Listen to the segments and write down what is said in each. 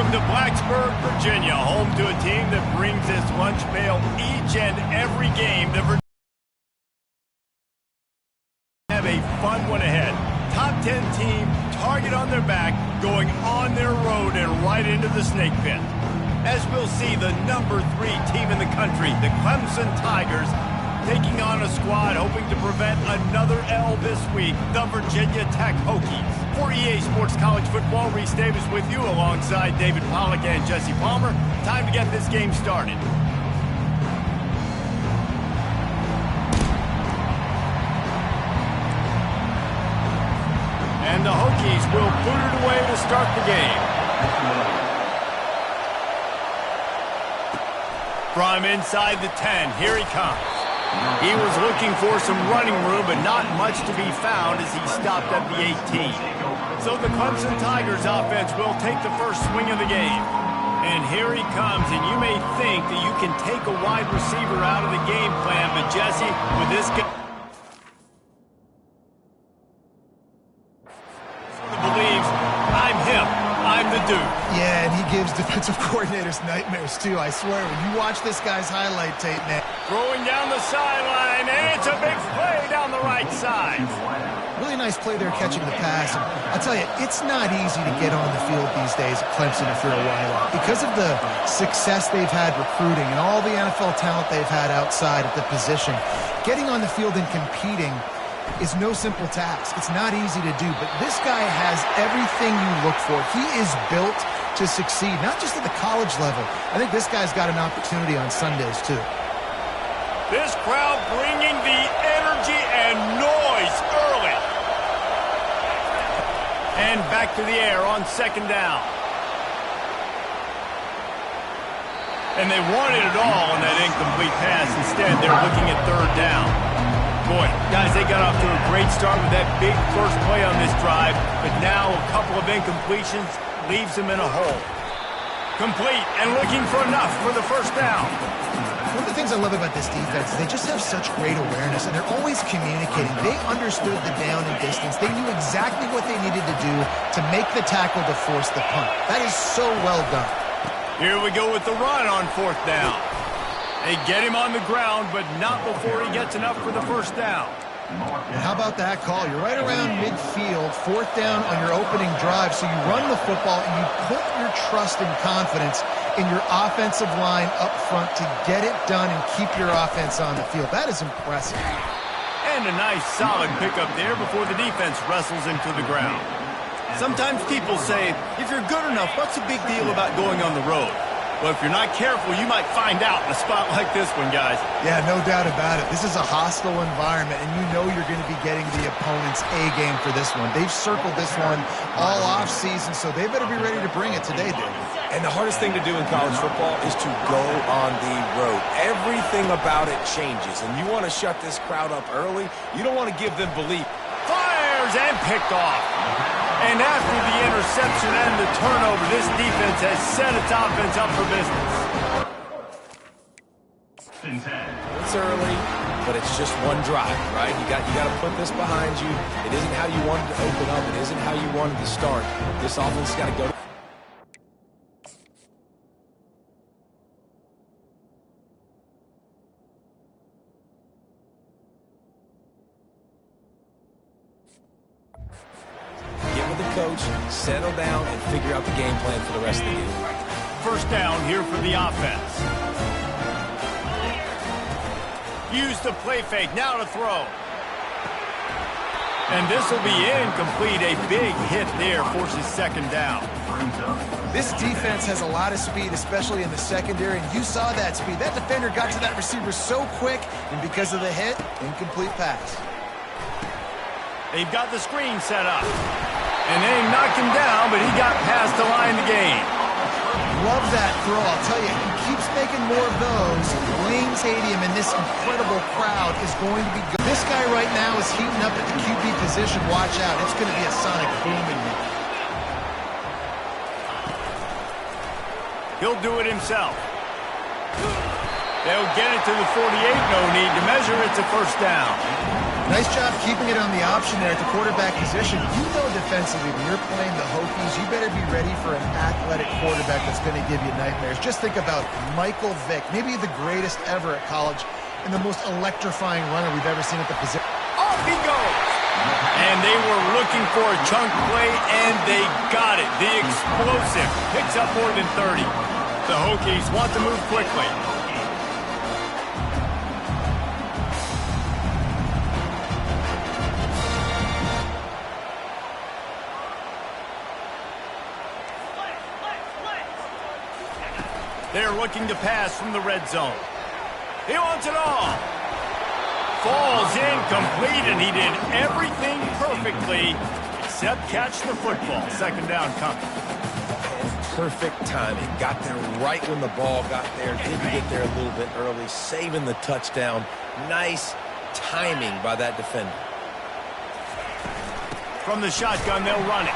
Welcome to Blacksburg, Virginia, home to a team that brings this lunch pail each and every game. The Virginia have a fun one ahead. Top 10 team, target on their back, going on their road and right into the snake pit. As we'll see, the number 3 team in the country, the Clemson Tigers, taking on a squad hoping to prevent another L this week, the Virginia Tech Hokies. For EA Sports College Football, Reese Davis with you alongside David Pollack and Jesse Palmer. Time to get this game started. And the Hokies will boot it away to start the game. From inside the 10, here he comes. He was looking for some running room, but not much to be found as he stopped at the 18. So the Clemson Tigers offense will take the first swing of the game. And here he comes, and you may think that you can take a wide receiver out of the game plan, but Jesse, with this guy believes, I'm him, I'm the dude. Yeah, and he gives defensive coordinators nightmares, too. I swear, when you watch this guy's highlight tape, man. Throwing down the sideline, and it's a big play down the right side. Really nice play there catching the pass. And I'll tell you, it's not easy to get on the field these days at Clemson if you're a wideout. Because of the success they've had recruiting and all the NFL talent they've had outside at the position, getting on the field and competing is no simple task. It's not easy to do, but this guy has everything you look for. He is built to succeed, not just at the college level. I think this guy's got an opportunity on Sundays, too. This crowd bringing the energy and noise early. And back to the air on second down. And they wanted it all on that incomplete pass. Instead, they're looking at third down. Boy, guys, they got off to a great start with that big first play on this drive, but now a couple of incompletions leaves them in a hole. Complete and looking for enough for the first down. One of the things I love about this defense is they just have such great awareness, and they're always communicating. They understood the down and distance. They knew exactly what they needed to do to make the tackle to force the punt. That is so well done. Here we go with the run on fourth down. They get him on the ground, but not before he gets enough for the first down. And how about that call? You're right around midfield, fourth down on your opening drive, so you run the football and you put your trust and confidence in your offensive line up front to get it done and keep your offense on the field. That is impressive. And a nice solid pickup there before the defense wrestles him to the ground. Sometimes people say, if you're good enough, what's the big deal about going on the road? Well, if you're not careful, you might find out in a spot like this one, guys. Yeah, no doubt about it. This is a hostile environment, and you know you're going to be getting the opponent's A-game for this one. They've circled this one all off-season, so they better be ready to bring it today, dude. And the hardest thing to do in college football is to go on the road. Everything about it changes, and you want to shut this crowd up early. You don't want to give them belief. Fires and picked off. And after the interception and the turnover, this defense has set its offense up for business. It's early, but it's just one drive, right? You got to put this behind you. It isn't how you wanted to open up. It isn't how you wanted to start. This offense has got to go. Coach, settle down and figure out the game plan for the rest of the game. First down here for the offense. Use the play fake, now to throw. And this will be incomplete. A big hit there forces second down. This defense has a lot of speed, especially in the secondary, and you saw that speed. That defender got to that receiver so quick, and because of the hit, incomplete pass. They've got the screen set up. And they knocked him down, but he got past the line of the game. Love that throw. I'll tell you, he keeps making more of those. Wayne Stadium and this incredible crowd is going to be good. This guy right now is heating up at the QB position. Watch out. It's going to be a sonic boom in here. He'll do it himself. They'll get it to the 48. No need to measure. It's a first down. Nice job keeping it on the option there at the quarterback position. You know defensively when you're playing the Hokies, you better be ready for an athletic quarterback that's going to give you nightmares. Just think about Michael Vick, maybe the greatest ever at college and the most electrifying runner we've ever seen at the position. Off he goes! And they were looking for a chunk play, and they got it. The explosive picks up more than 30. The Hokies want to move quickly. They're looking to pass from the red zone. He wants it all. Falls incomplete, and he did everything perfectly except catch the football. Second down coming. Perfect timing. Got there right when the ball got there. Didn't get there a little bit early. Saving the touchdown. Nice timing by that defender. From the shotgun, they'll run it.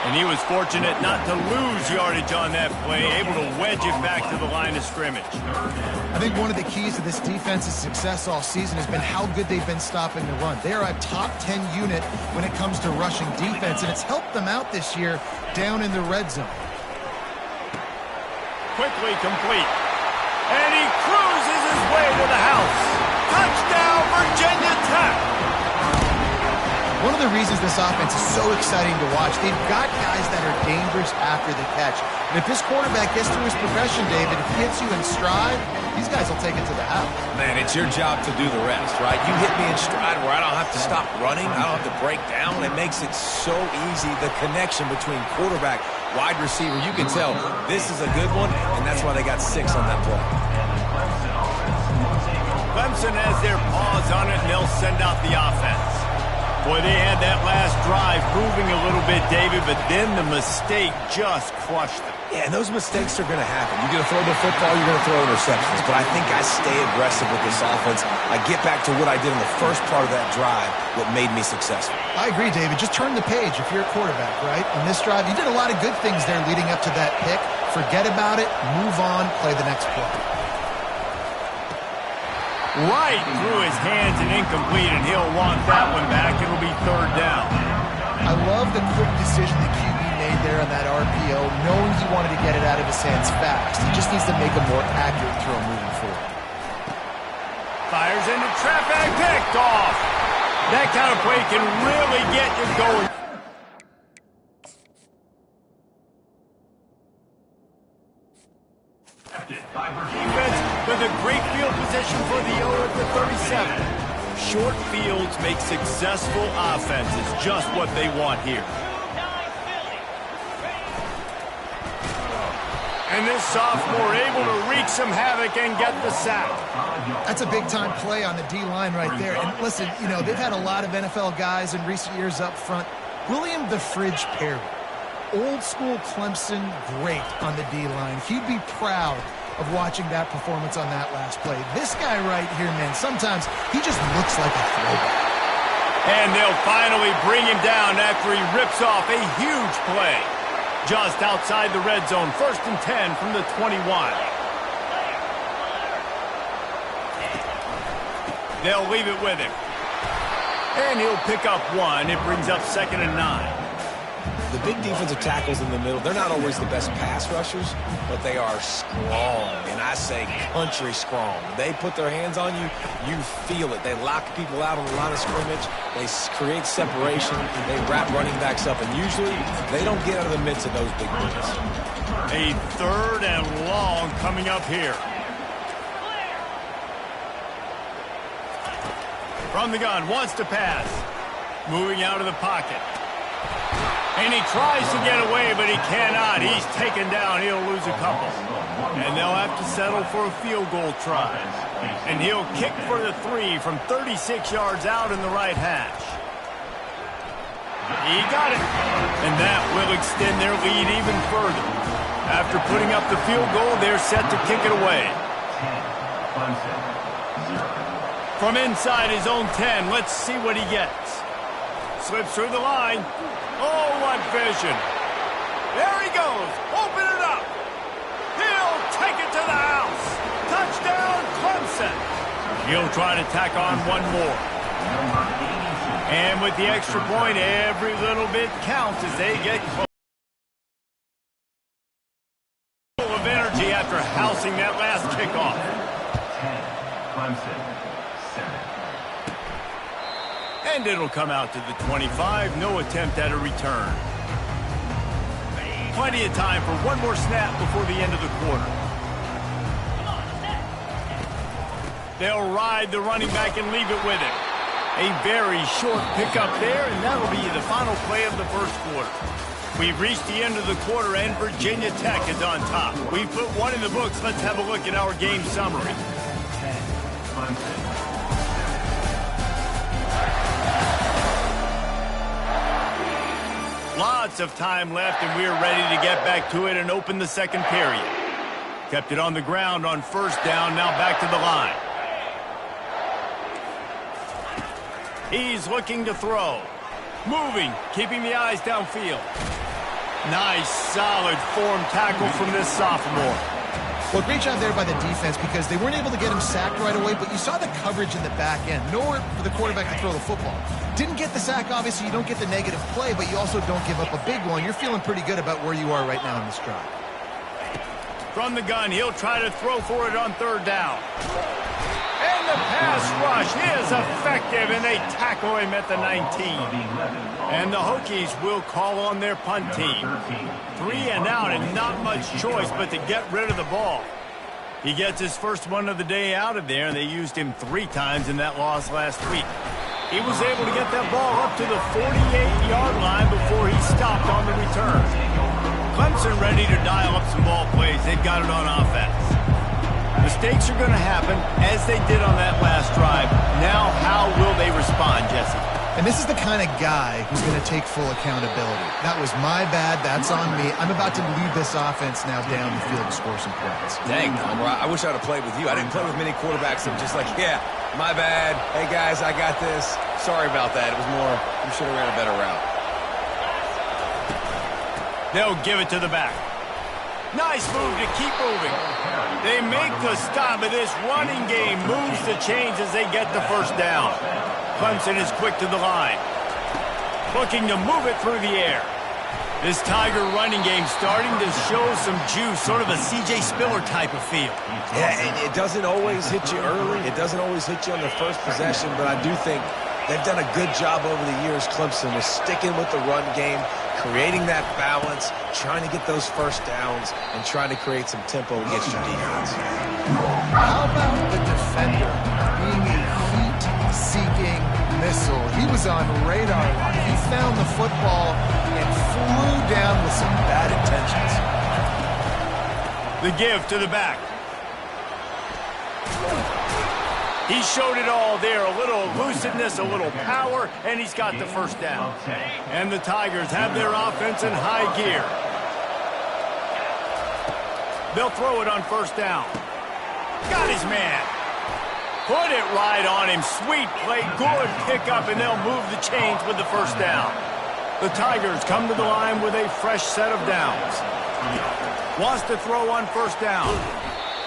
And he was fortunate not to lose yardage on that play, able to wedge it back to the line of scrimmage. I think one of the keys to this defense's success all season has been how good they've been stopping the run. They are a top 10 unit when it comes to rushing defense, and it's helped them out this year down in the red zone. Quickly complete. And he cruises his way to the house. Touchdown, Virginia Tech! One of the reasons this offense is so exciting to watch, they've got guys that are dangerous after the catch. And if this quarterback gets through his progression, David, if he hits you in stride, these guys will take it to the house. Man, it's your job to do the rest, right? You hit me in stride where I don't have to stop running. I don't have to break down. It makes it so easy. The connection between quarterback, wide receiver, you can tell this is a good one, and that's why they got 6 on that play. Clemson has their paws on it, and they'll send out the offense. Boy, they had that last drive moving a little bit, David, but then the mistake just crushed them. Yeah, and those mistakes are going to happen. You're going to throw the football, you're going to throw interceptions. But I think I stay aggressive with this offense. I get back to what I did in the first part of that drive, what made me successful. I agree, David. Just turn the page if you're a quarterback, right? On this drive, you did a lot of good things there leading up to that pick. Forget about it, move on, play the next play. Right through his hands and incomplete, and he'll want that one back. It'll be third down. I love the quick decision the QB made there on that RPO, knowing he wanted to get it out of his hands fast. He just needs to make a more accurate throw moving forward. Fires into traffic, picked off. That kind of play can really get you going. Defense with a great field position for the O at the 37. Short fields make successful offenses, just what they want here. And this sophomore able to wreak some havoc and get the sack. That's a big-time play on the D-line right there. And listen, you know, they've had a lot of NFL guys in recent years up front. William the Fridge Perry, old-school Clemson great on the D-line. He'd be proud of watching that performance on that last play. This guy right here, man, sometimes he just looks like a throwback. And they'll finally bring him down after he rips off a huge play. Just outside the red zone, 1st and 10 from the 21. They'll leave it with him. And he'll pick up 1. It brings up 2nd and 9. The big defensive tackles in the middle, they're not always the best pass rushers, but they are strong, and I say country strong. They put their hands on you, you feel it. They lock people out on the line of scrimmage. They create separation. They wrap running backs up, and usually they don't get out of the midst of those big plays. A 3rd and long coming up here. From the gun, wants to pass. Moving out of the pocket. And he tries to get away, but he cannot. He's taken down. He'll lose a couple. And they'll have to settle for a field goal try. And he'll kick for the 3 from 36 yards out in the right hash. He got it. And that will extend their lead even further. After putting up the field goal, they're set to kick it away. From inside his own 10, let's see what he gets. Slips through the line. Oh, what vision. There he goes. Open it up. He'll take it to the house. Touchdown, Clemson. He'll try to tack on one more. And with the extra point, every little bit counts as they get close. Full of energy after housing that last kickoff. 10, Clemson, 7. And it'll come out to the 25. No attempt at a return. Plenty of time for one more snap before the end of the quarter. They'll ride the running back and leave it with him. A very short pickup there, and that'll be the final play of the first quarter. We've reached the end of the quarter, and Virginia Tech is on top. We've put one in the books. Let's have a look at our game summary. 10, Clemson. Lots of time left, and we're ready to get back to it and open the second period. Kept it on the ground on first down, now back to the line. He's looking to throw. Moving, keeping the eyes downfield. Nice, solid form tackle from this sophomore. Well, great job there by the defense because they weren't able to get him sacked right away, but you saw the coverage in the back end. Nowhere for the quarterback to throw the football. Didn't get the sack, obviously. You don't get the negative play, but you also don't give up a big one. You're feeling pretty good about where you are right now in this drive. From the gun, he'll try to throw for it on third down. And the pass rush is effective, and they tackle him at the 19. And the Hokies will call on their punt team. 3 and out, and not much choice but to get rid of the ball. He gets his first one of the day out of there, and they used him 3 times in that loss last week. He was able to get that ball up to the 48-yard line before he stopped on the return. Clemson ready to dial up some ball plays. They've got it on offense. Mistakes are going to happen, as they did on that last drive. Now, how will they respond, Jesse? And this is the kind of guy who's going to take full accountability. That was my bad. That's on me. I'm about to lead this offense now down the field and score some points. Dang, Tom, I wish I would have played with you. I didn't play with many quarterbacks that were just like, yeah, my bad. Hey, guys, I got this. Sorry about that. It was more, you should have ran a better route. They'll give it to the back. Nice move to keep moving. They make the stop, but this running game moves the chains as they get the first down. Clemson is quick to the line. Looking to move it through the air. This Tiger running game starting to show some juice, sort of a C.J. Spiller type of feel. Yeah, it doesn't always hit you early. It doesn't always hit you on the first possession, but I do think they've done a good job over the years, Clemson, with sticking with the run game, creating that balance, trying to get those first downs, and trying to create some tempo against your defense. How about the defender being a heat-seeking missile? He was on radar lock. He found the football and flew down with some bad intentions. The give to the back. He showed it all there, a little elusiveness, a little power, and he's got the first down. And the Tigers have their offense in high gear. They'll throw it on first down. Got his man. Put it right on him. Sweet play, good pickup, and they'll move the chains with the first down. The Tigers come to the line with a fresh set of downs. Wants to throw on first down.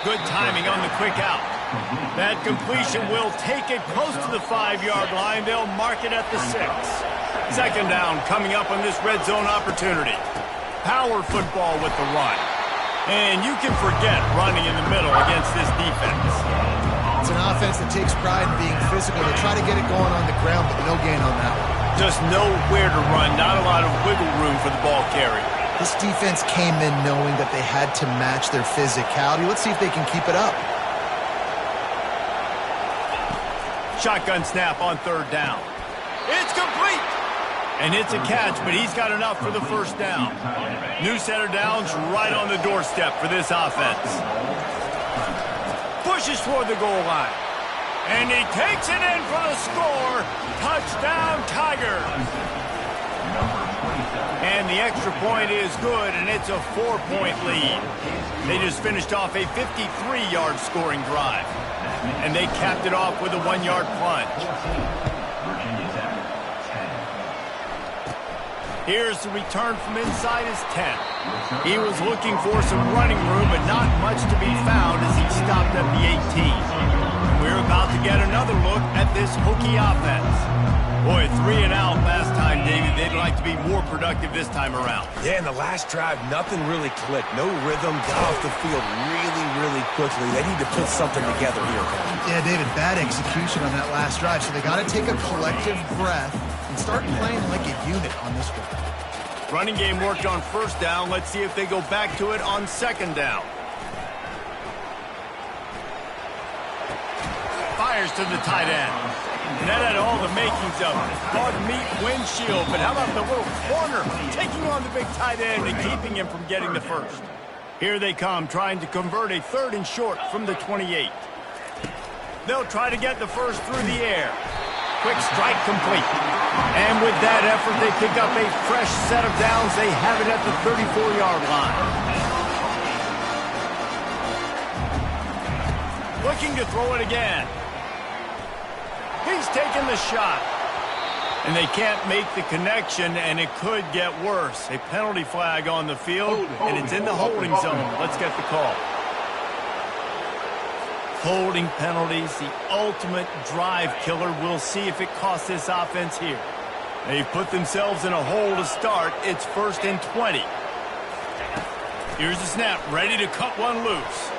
Good timing on the quick out. That completion will take it close to the 5-yard line. They'll mark it at the 6. Second down coming up on this red zone opportunity. Power football with the run. And you can forget running in the middle against this defense. It's an offense that takes pride in being physical. They try to get it going on the ground, but no gain on that one. Just know where to run. Not a lot of wiggle room for the ball carrier. This defense came in knowing that they had to match their physicality. Let's see if they can keep it up. Shotgun snap on third down. It's complete. And it's a catch, but he's got enough for the first down. New set of downs right on the doorstep for this offense. Pushes toward the goal line. And he takes it in for the score. Touchdown, Tigers. And the extra point is good, and it's a 4-point lead. They just finished off a 53-yard scoring drive. And they capped it off with a 1-yard plunge. Here's the return from inside his 10. He was looking for some running room, but not much to be found as he stopped at the 18. We're You're about to get another look at this Hokie offense. Boy, 3 and out last time, David. They'd like to be more productive this time around. Yeah, in the last drive, nothing really clicked. No rhythm, got off the field really quickly. They need to put something together here, Coach. Yeah, David, bad execution on that last drive, so they got to take a collective breath and start playing like a unit on this one. Running game worked on first down. Let's see if they go back to it on second down. Fires to the tight end. And that had all the makings of it. Dog meat windshield, but how about the little corner taking on the big tight end and keeping him from getting the first? Here they come, trying to convert a 3rd and short from the 28. They'll try to get the first through the air. Quick strike complete. And with that effort, they pick up a fresh set of downs. They have it at the 34-yard line. Looking to throw it again. He's taking the shot. And they can't make the connection, and it could get worse. A penalty flag on the field, and it's in the holding zone. Let's get the call. Holding penalties, the ultimate drive killer. We'll see if it costs this offense here. They've put themselves in a hole to start. It's 1st and 20. Here's the snap, ready to cut one loose.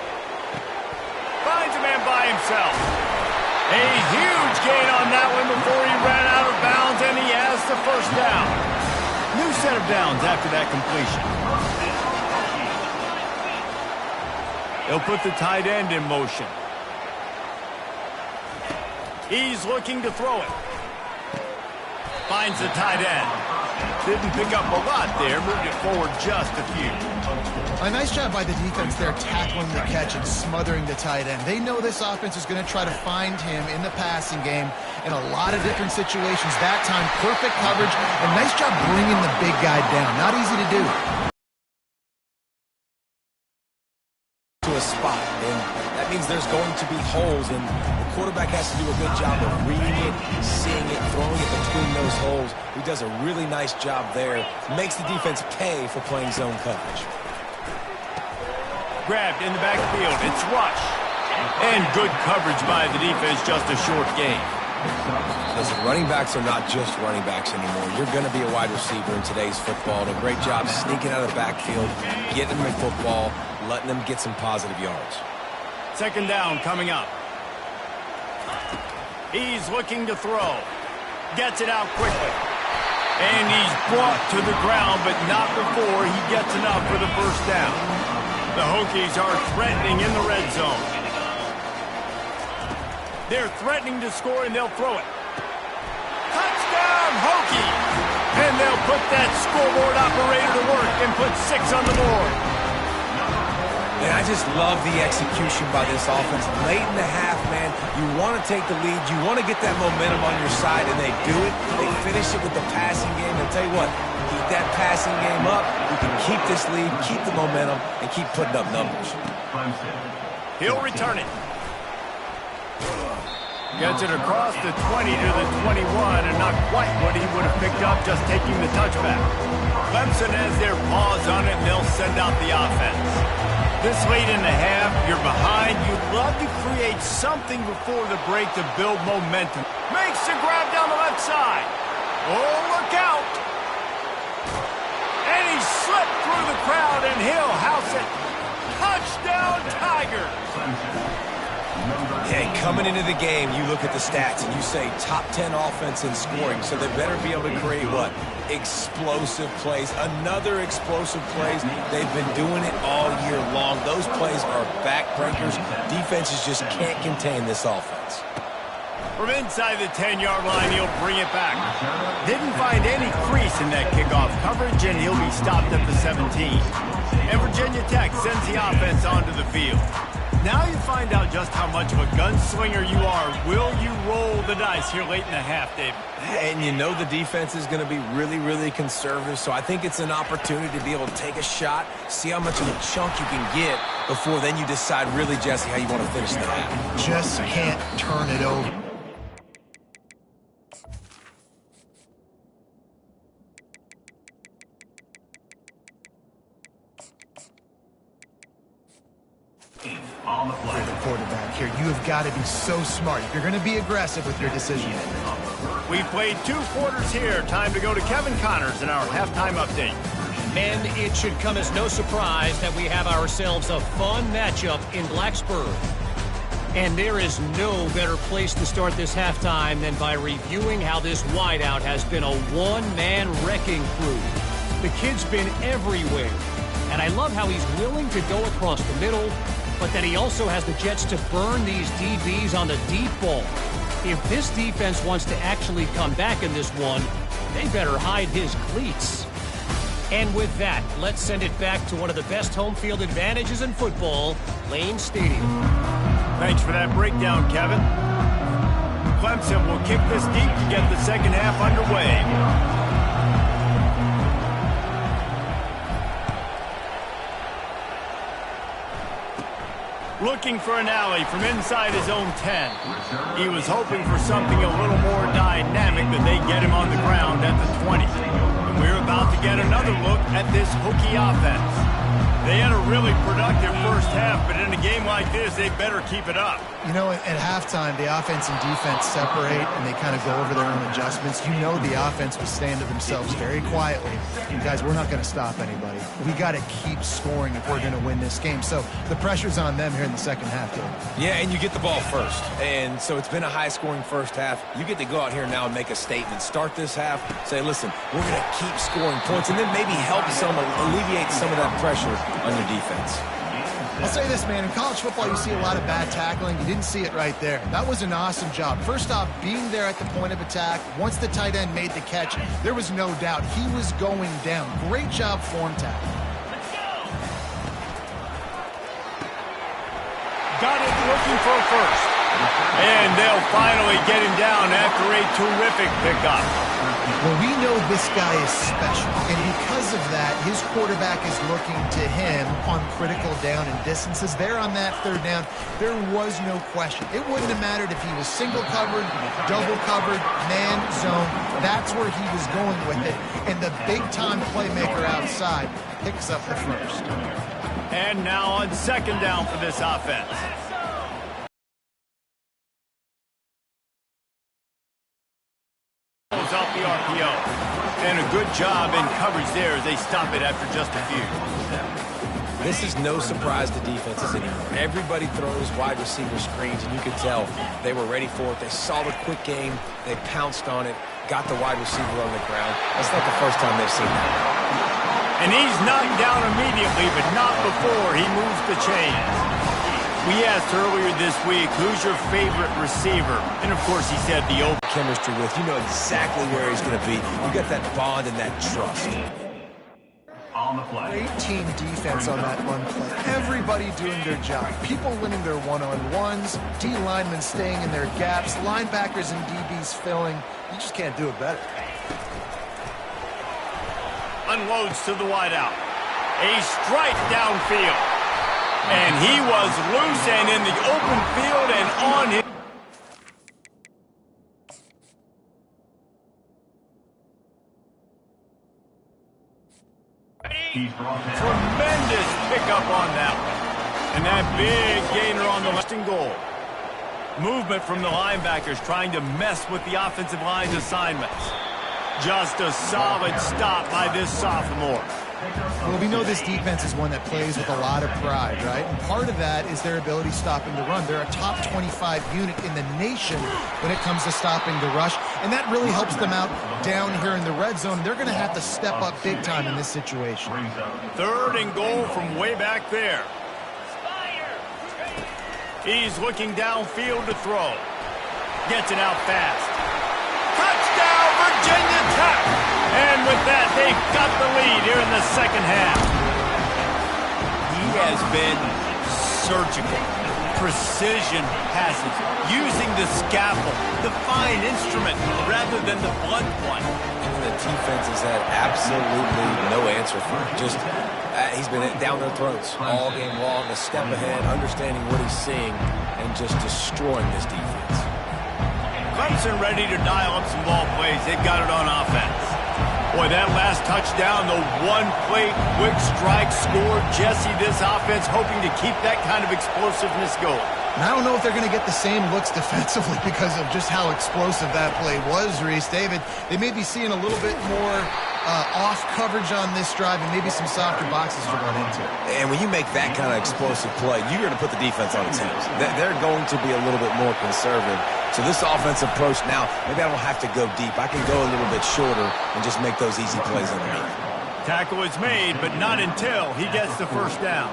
Finds a man by himself. A huge gain on that one before he ran out of bounds, and he has the first down. New set of downs after that completion. They'll put the tight end in motion. He's looking to throw it. Finds the tight end. Didn't pick up a lot there, moved it forward just a few. A nice job by the defense there, tackling the catch and smothering the tight end. They know this offense is going to try to find him in the passing game in a lot of different situations. That time, perfect coverage, and nice job bringing the big guy down. Not easy to do. To a spot, and that means there's going to be holes, and the quarterback has to do a good job of reading it, seeing it, throwing it between those holes. He does a really nice job there. Makes the defense pay for playing zone coverage. Grabbed in the backfield. It's Rush. And good coverage by the defense, just a short gain. Listen, running backs are not just running backs anymore. You're going to be a wide receiver in today's football. And a great job sneaking out of the backfield, getting them the football, letting them get some positive yards. Second down coming up. He's looking to throw. Gets it out quickly. And he's brought to the ground, but not before he gets enough for the first down. The Hokies are threatening in the red zone. They're threatening to score, and they'll throw it. Touchdown, Hokie! And they'll put that scoreboard operator to work and put 6 on the board. And I just love the execution by this offense. Late in the half, man, you want to take the lead. You want to get that momentum on your side, and they do it. They finish it with the passing game. And tell you what, keep that passing game up. You can keep this lead, keep the momentum, and keep putting up numbers. He'll return it. Gets it across the 20 to the 21, and not quite what he would have picked up just taking the touchback. Clemson has their paws on it, and they'll send out the offense. This late in the half, you're behind. You'd love to create something before the break to build momentum. Makes the grab down the left side. Oh, look out. And he slipped through the crowd, and he'll house it. Touchdown, Tigers. Hey, coming into the game, you look at the stats and you say top 10 offense in scoring, so they better be able to create what? Explosive plays. Another explosive plays. They've been doing it all year long. Those plays are backbreakers. Defenses just can't contain this offense. From inside the 10-yard line, he'll bring it back. Didn't find any crease in that kickoff coverage, and he'll be stopped at the 17. And Virginia Tech sends the offense onto the field. Now you find out just how much of a gunslinger you are. Will you roll the dice here late in the half, David? And you know the defense is going to be really, really conservative, so I think it's an opportunity to be able to take a shot, see how much of a chunk you can get before then you decide really, Jesse, how you want to finish the half. Just can't turn it over. On the for play. the quarterback here. You have got to be so smart. You're going to be aggressive with your decision. We played 2 quarters here. Time to go to Kevin Connors in our halftime update. And it should come as no surprise that we have ourselves a fun matchup in Blacksburg. And there is no better place to start this halftime than by reviewing how this wideout has been a one-man wrecking crew. The kid's been everywhere. And I love how he's willing to go across the middle, but that he also has the jets to burn these DBs on the deep ball. If this defense wants to actually come back in this one, they better hide his cleats. And with that, let's send it back to one of the best home field advantages in football, Lane Stadium. Thanks for that breakdown, Kevin. Clemson will kick this deep to get the second half underway. Looking for an alley from inside his own 10. He was hoping for something a little more dynamic, but they get him on the ground at the 20. And we're about to get another look at this Hokie offense. They had a really productive first half, but in a game like this, they better keep it up. You know, at halftime, the offense and defense separate, and they kind of go over their own adjustments. You know the offense was saying to themselves very quietly, guys, we're not going to stop anybody. We got to keep scoring if we're going to win this game. So the pressure's on them here in the second half, too. Yeah, and you get the ball first. And so it's been a high-scoring first half. You get to go out here now and make a statement. Start this half, say, listen, we're going to keep scoring points, and then maybe help alleviate some of that pressure on your defense. I'll say this, man. In college football, you see a lot of bad tackling. You didn't see it right there. That was an awesome job. First off, being there at the point of attack. Once the tight end made the catch, there was no doubt he was going down. Great job form tackle. Got it looking for a first. And they'll finally get him down after a terrific pickup. Well, we know this guy is special, and because of that, his quarterback is looking to him on critical down and distances. There on that third down, there was no question. It wouldn't have mattered if he was single covered, double covered, man, zone. That's where he was going with it, and the big-time playmaker outside picks up the first. And now on second down for this offense. Off the RPO. And a good job in coverage there as they stop it after just a few. This is no surprise to defenses anymore. Everybody throws wide receiver screens, and you can tell they were ready for it. They saw the quick game. They pounced on it, got the wide receiver on the ground. That's not the first time they've seen that. And he's knocked down immediately, but not before he moves the chains. We asked earlier this week, who's your favorite receiver? And, of course, he said the open Chemistry with. You know exactly where he's going to be. You got that bond and that trust. On the play. Great team defense on that run play. Everybody doing their job. People winning their one-on-ones, D linemen staying in their gaps, linebackers and DBs filling. You just can't do it better. unloads to the wideout. A strike downfield. And he was loose and in the open field and on his... Tremendous pickup on that one. And that big gainer on the left and goal. Movement from the linebackers trying to mess with the offensive line's assignments. Just a solid stop by this sophomore. Well, we know this defense is one that plays with a lot of pride, right? And part of that is their ability stopping the run. They're a top 25 unit in the nation when it comes to stopping the rush, and that really helps them out down here in the red zone. They're going to have to step up big time in this situation. 3rd and goal from way back there. He's looking downfield to throw. Gets it out fast. Touchdown, Virginia Tech! And with that, they've got the lead here in the second half. He has been surgical. Precision passes. Using the scaffold, the fine instrument, rather than the blunt one. And the defense has had absolutely no answer for him. Just, he's been down their throats all game long, a step ahead, understanding what he's seeing, and just destroying this defense. Clemson ready to dial up some ball plays. They've got it on offense. Boy, that last touchdown, the one-play quick strike score. Jesse, this offense hoping to keep that kind of explosiveness going. And I don't know if they're going to get the same looks defensively because of just how explosive that play was, Reese. David, they may be seeing a little bit more off coverage on this drive and maybe some softer boxes to run into. And when you make that kind of explosive play, you're going to put the defense on its heels. They're going to be a little bit more conservative. So this offensive approach now, maybe I don't have to go deep. I can go a little bit shorter and just make those easy plays underneath. Tackle is made, but not until he gets the first down.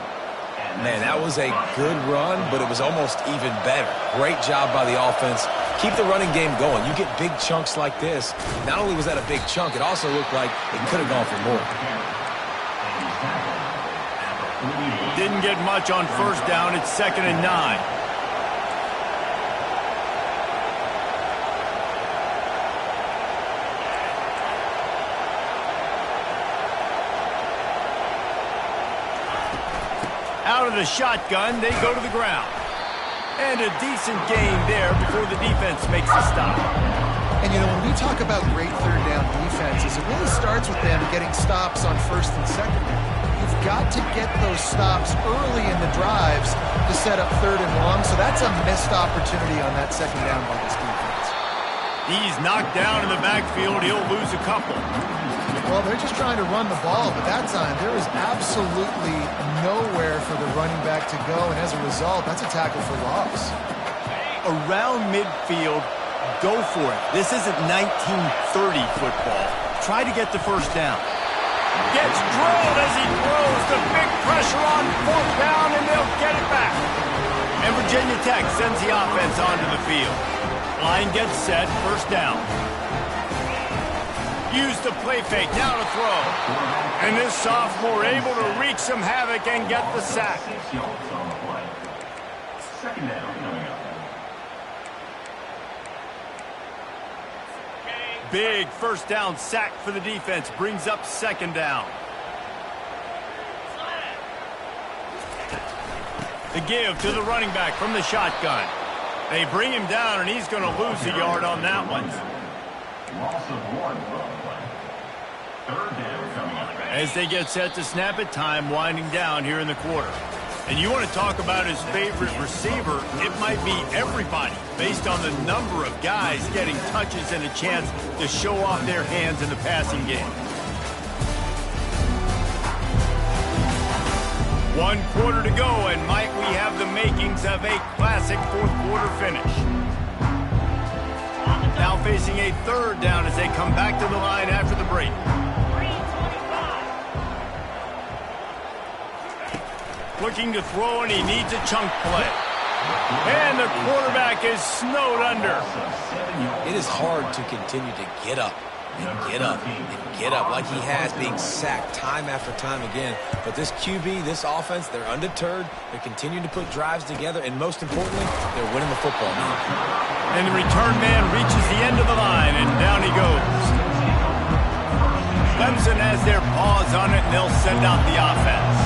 Man, that was a good run, but it was almost even better. Great job by the offense. Keep the running game going. You get big chunks like this. Not only was that a big chunk, it also looked like it could have gone for more. Didn't get much on first down. It's 2nd and 9. Out of the shotgun, they go to the ground. And a decent gain there before the defense makes the stop. And, you know, when we talk about great third down defenses, it really starts with them getting stops on first and second down. You've got to get those stops early in the drives to set up third and long, so that's a missed opportunity on that second down by this defense. He's knocked down in the backfield. He'll lose a couple. Well, they're just trying to run the ball, but that time there was absolutely nowhere for the running back to go, and as a result, that's a tackle for loss. Around midfield, go for it. This isn't 1930 football. Try to get the first down. Gets drilled as he throws. The big pressure on 4th down, and they'll get it back. And Virginia Tech sends the offense onto the field. Line gets set, first down. Use the play fake, now to throw. And this sophomore able to wreak some havoc and get the sack. 6 yards on the play. 2nd down coming up. Big first down sack for the defense, brings up 2nd down. The give to the running back from the shotgun. They bring him down, and he's going to lose a yard on that one. Loss of 1 on the play. 3rd down coming up. As they get set to snap it, time winding down here in the quarter. And you want to talk about his favorite receiver, it might be everybody, based on the number of guys getting touches and a chance to show off their hands in the passing game. 1 quarter to go, and might we have the makings of a classic 4th quarter finish. Now facing a 3rd down as they come back to the line after the break. Looking to throw, and he needs a chunk play. And the quarterback is snowed under. It is hard to continue to get up and get up and get up like he has, being sacked time after time again. But this QB, this offense, they're undeterred. They're continuing to put drives together, and most importantly, they're winning the football game. And the return man reaches the end of the line, and down he goes. Clemson has their paws on it, and they'll send out the offense.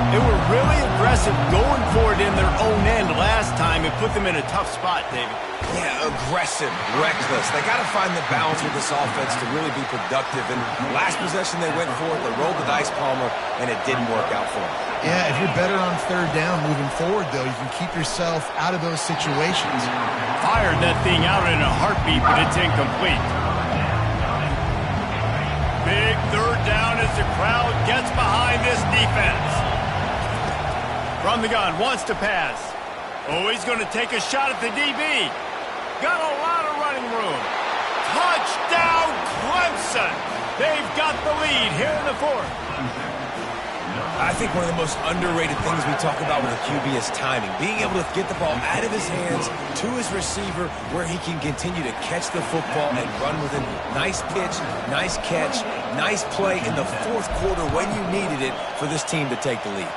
They were really aggressive going for it in their own end last time. It put them in a tough spot, David. Yeah, aggressive, reckless. They got to find the balance with this offense to really be productive. And last possession they went for it, they rolled the dice, Palmer, and it didn't work out for them. Yeah, if you're better on 3rd down moving forward, though, you can keep yourself out of those situations. Fired that thing out in a heartbeat, but it's incomplete. Big 3rd down as the crowd gets behind this defense. From the gun, wants to pass. Oh, he's going to take a shot at the DB. Got a lot of running room. Touchdown, Clemson. They've got the lead here in the 4th. I think one of the most underrated things we talk about with a QB is timing. Being able to get the ball out of his hands to his receiver where he can continue to catch the football and run with it. Nice pitch, nice catch, nice play in the 4th quarter when you needed it for this team to take the lead.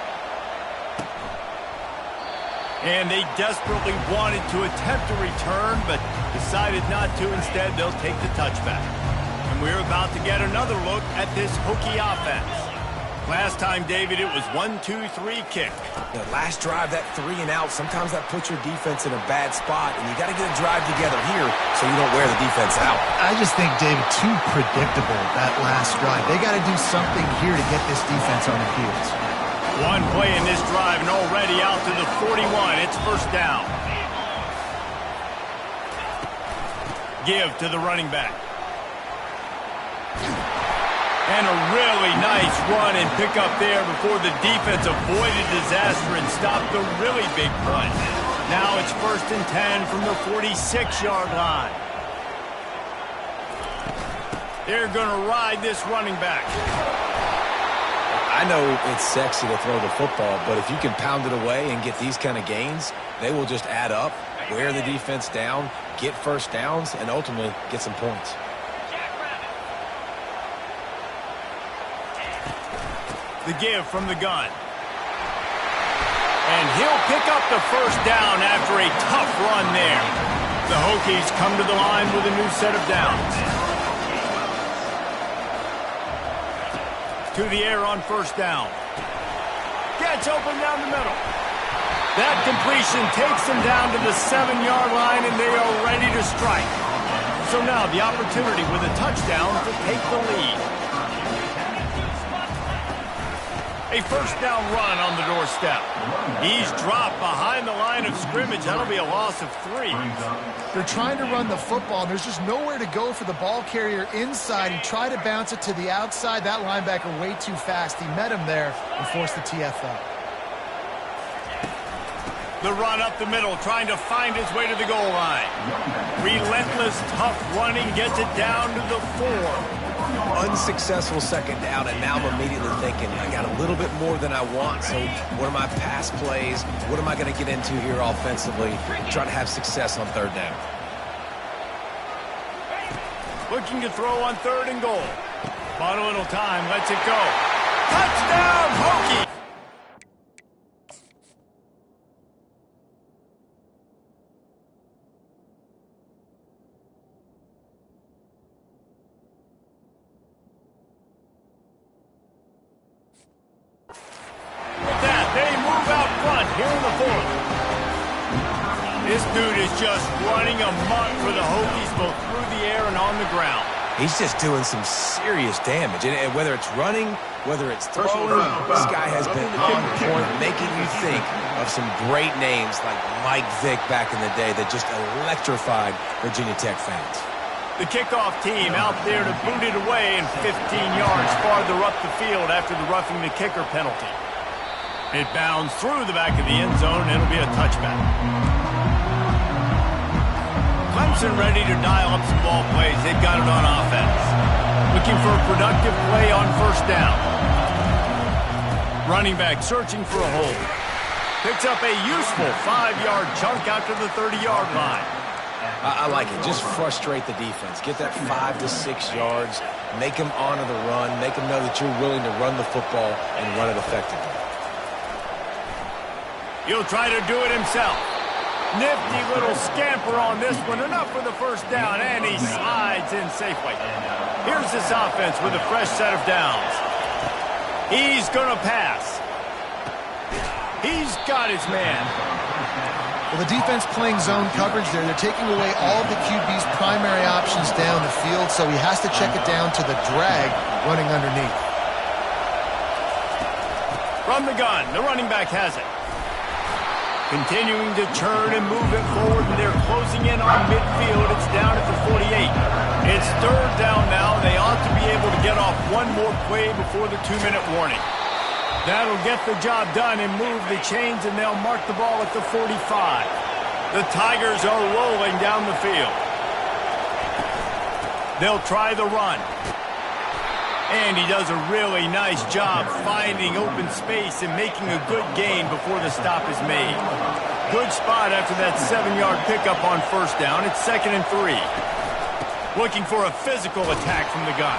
And they desperately wanted to attempt a return, but decided not to. Instead, they'll take the touchback. And we're about to get another look at this Hokie offense. Last time, David, it was 1-2-3 kick. The last drive, that 3 and out, sometimes that puts your defense in a bad spot, and you got to get a drive together here so you don't wear the defense out. I just think, David, too predictable, that last drive. They got to do something here to get this defense on their heels. One play in this drive and already out to the 41. It's first down. Give to the running back. And a really nice run and pick up there before the defense avoided disaster and stopped the really big play. Now it's first and 10 from the 46-yard line. They're going to ride this running back. I know it's sexy to throw the football, but if you can pound it away and get these kind of gains, they will just add up, wear the defense down, get first downs, and ultimately get some points. The give from the gun. And he'll pick up the first down after a tough run there. The Hokies come to the line with a new set of downs. To the air on first down. Gets open down the middle. That completion takes them down to the 7-yard line, and they are ready to strike. So now the opportunity with a touchdown to take the lead. A first down run on the doorstep. He's dropped behind the line of scrimmage. That'll be a loss of 3. They're trying to run the football, and there's just nowhere to go for the ball carrier inside. He tried to bounce it to the outside. That linebacker way too fast. He met him there and forced the TFL. The run up the middle, trying to find his way to the goal line. Relentless, tough running, gets it down to the 4. Unsuccessful second down, and now I'm immediately thinking, I got a little bit more than I want, so what are my pass plays? What am I going to get into here offensively? Try to have success on third down. Looking to throw on 3rd and goal. Bought a little time, lets it go. Touchdown, Hokie! Here in the 4th. This dude is just running amok for the Hokies, both through the air and on the ground. He's just doing some serious damage. And whether it's running, whether it's throwing, this guy has been on point, making you think of some great names like Mike Vick back in the day that just electrified Virginia Tech fans. The kickoff team out there to boot it away and 15 yards farther up the field after the roughing the kicker penalty. It bounds through the back of the end zone, and it'll be a touchback. Clemson ready to dial up some ball plays. They've got it on offense. Looking for a productive play on first down. Running back searching for a hole. Picks up a useful 5-yard chunk out to the 30-yard line. I like it. Just frustrate the defense. Get that 5 to 6 yards. Make them honor the run. Make them know that you're willing to run the football and run it effectively. He'll try to do it himself. Nifty little scamper on this one. Enough for the first down, and he slides in safely. Here's this offense with a fresh set of downs. He's going to pass. He's got his man. Well, the defense playing zone coverage there. They're taking away all the QB's primary options down the field, so he has to check it down to the drag running underneath. From the gun, the running back has it. Continuing to turn and move it forward, and they're closing in on midfield. It's down at the 48. It's 3rd down now. They ought to be able to get off one more play before the 2-minute warning. That'll get the job done and move the chains, and they'll mark the ball at the 45. The Tigers are rolling down the field. They'll try the run. And he does a really nice job finding open space and making a good gain before the stop is made. Good spot after that 7-yard pickup on first down. It's 2nd and 3. Looking for a physical attack from the gun.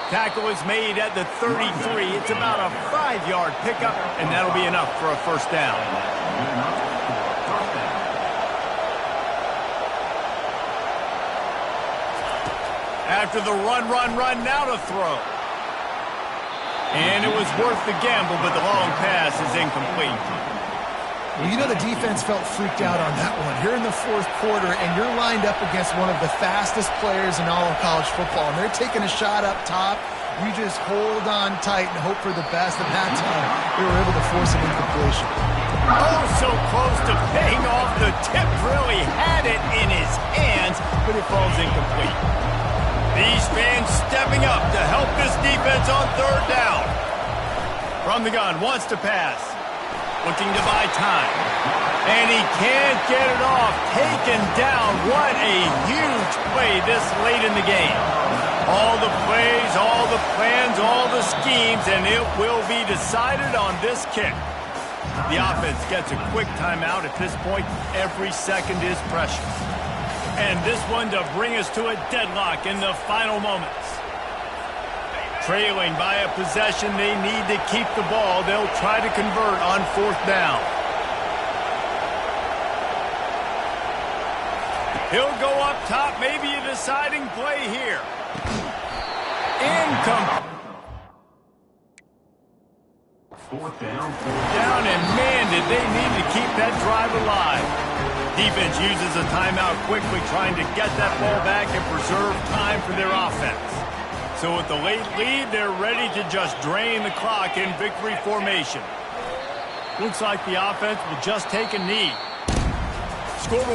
Tackle is made at the 33. It's about a 5-yard pickup, and that'll be enough for a first down. After the run, now to throw. And it was worth the gamble, but the long pass is incomplete. Well, you know the defense felt freaked out on that one. You're in the fourth quarter, and you're lined up against one of the fastest players in all of college football, and they're taking a shot up top. You just hold on tight and hope for the best, and that time they were able to force an incompletion. Oh, so close to paying off. The tip really had it in his hands, but it falls incomplete. These fans stepping up to help this defense on third down. From the gun, wants to pass. Looking to buy time. And he can't get it off. Taken down. What a huge play this late in the game. All the plays, all the plans, all the schemes, and it will be decided on this kick. The offense gets a quick timeout. At this point, every second is precious. And this one to bring us to a deadlock in the final moments. Trailing by a possession, they need to keep the ball. They'll try to convert on fourth down. He'll go up top, maybe a deciding play here. Incomplete. Fourth down. Down, and man, did they need to keep that drive alive. Defense uses a timeout quickly, trying to get that ball back and preserve time for their offense. So with the late lead, they're ready to just drain the clock in victory formation. Looks like the offense will just take a knee. Scoreboard.